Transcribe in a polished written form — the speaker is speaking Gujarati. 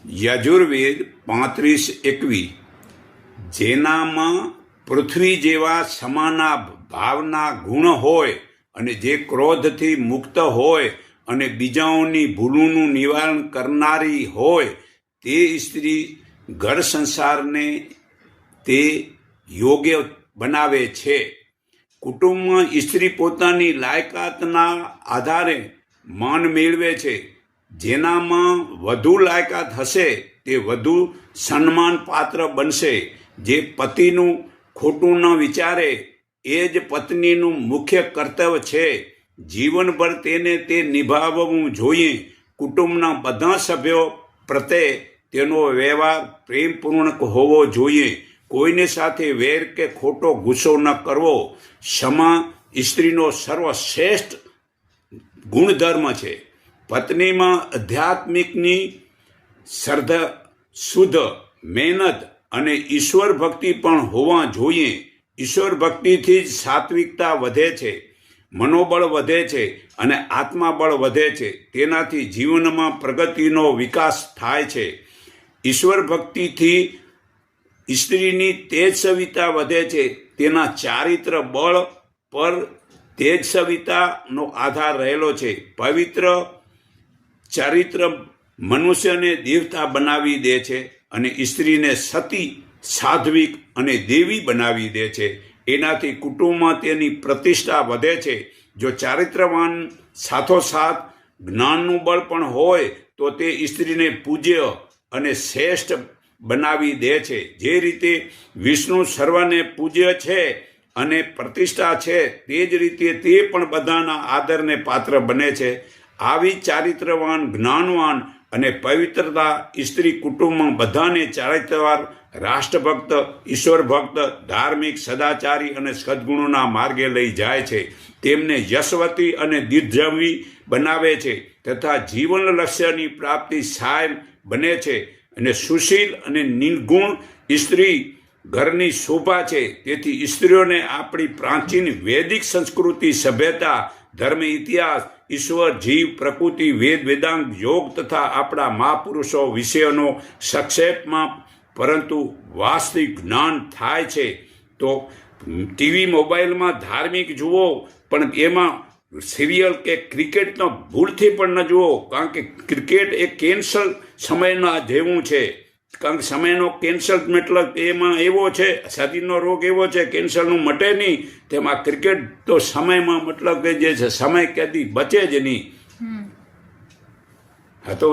યજુર્વેદ 35:21 જેનામાં પૃથ્વી જેવા સમાના ભાવના ગુણ હોય અને જે ક્રોધથી મુક્ત હોય અને બીજાઓની ભૂલોનું નિવારણ કરનારી હોય તે સ્ત્રી ઘર સંસારને તે યોગ્ય બનાવે છે. કુટુંબમાં સ્ત્રી પોતાની લાયકાતના આધારે માન મેળવે છે. જેનામાં વધુ લાયકાત હશે તે વધુ સન્માનપાત્ર બનશે. જે પતિનું ખોટું ન વિચારે એ જ પત્નીનું મુખ્ય કર્તવ્ય છે. જીવનભર તેને તે નિભાવવું જોઈએ. કુટુંબના બધા સભ્યો પ્રત્યે તેનો વ્યવહાર પ્રેમપૂર્ણ હોવો જોઈએ. કોઈને સાથે વેર કે ખોટો ગુસ્સો ન કરવો. ક્ષમા સ્ત્રીનો સર્વશ્રેષ્ઠ ગુણધર્મ છે. પત્નીમાં આધ્યાત્મિકની શ્રદ્ધા, શુદ્ધ મહેનત અને ઈશ્વર ભક્તિ પણ હોવા જોઈએ. ઈશ્વર ભક્તિથી જ સાત્વિકતા વધે છે, મનોબળ વધે છે અને આત્માબળ વધે છે. તેનાથી જીવનમાં પ્રગતિનો વિકાસ થાય છે. ઈશ્વર ભક્તિથી સ્ત્રીની તેજસ્વીતા વધે છે. તેના ચારિત્ર બળ પર તેજસ્વીતાનો આધાર રહેલો છે. પવિત્ર ચારિત્ર મનુષ્યને દેવતા બનાવી દે છે અને સ્ત્રીને સતી, સાધ્વિક અને દેવી બનાવી દે છે. એનાથી કુટુંબમાં તેની પ્રતિષ્ઠા વધે છે. જો ચારિત્રવાન સાથોસાથ જ્ઞાનનું બળ પણ હોય તો તે સ્ત્રીને પૂજ્ય અને શ્રેષ્ઠ બનાવી દે છે. જે રીતે વિષ્ણુ સર્વને પૂજ્ય છે અને પ્રતિષ્ઠા છે તે જ રીતે તે પણ બધાના આદરને પાત્ર બને છે. આવી ચારિત્રવાન, જ્ઞાનવાન અને પવિત્રતા સ્ત્રી કુટુંબમાં બધાને ચારિત્રવાન, રાષ્ટ્રભક્ત, ઈશ્વર ભક્ત, ધાર્મિક, સદાચારી અને સદગુણોના માર્ગે લઈ જાય છે. તેમને યશવતી અને દીર્ઘજીવી બનાવે છે તથા જીવન લક્ષ્યની પ્રાપ્તિ સહાય બને છે. અને સુશીલ અને નિર્ગુણ સ્ત્રી ઘરની શોભા છે. તેથી સ્ત્રીઓને આપણી પ્રાચીન વૈદિક સંસ્કૃતિ, સભ્યતા, ધર્મ, ઇતિહાસ, ઈશ્વર, જીવ, પ્રકૃતિ, વેદ, વેદાંત, યોગ તથા આપણા મહાપુરુષો વિષયોનો સંક્ષેપમાં પરંતુ વાસ્તવિક જ્ઞાન થાય છે. તો ટીવી, મોબાઈલમાં ધાર્મિક જુઓ, પણ એમાં સિરિયલ કે ક્રિકેટનો ભૂલથી પણ ન જુઓ. કારણ કે ક્રિકેટ એ કેન્સર સમયના જેવું છે. કારણ કે સમયનો કેન્સર મતલબ એમાં એવો છે, શરીરનો રોગ એવો છે, કેન્સરનું મટે નહીં. તેમાં ક્રિકેટ તો સમયમાં મતલબ કે જે છે સમય ક્યાંથી બચે જ નહીં. હા તો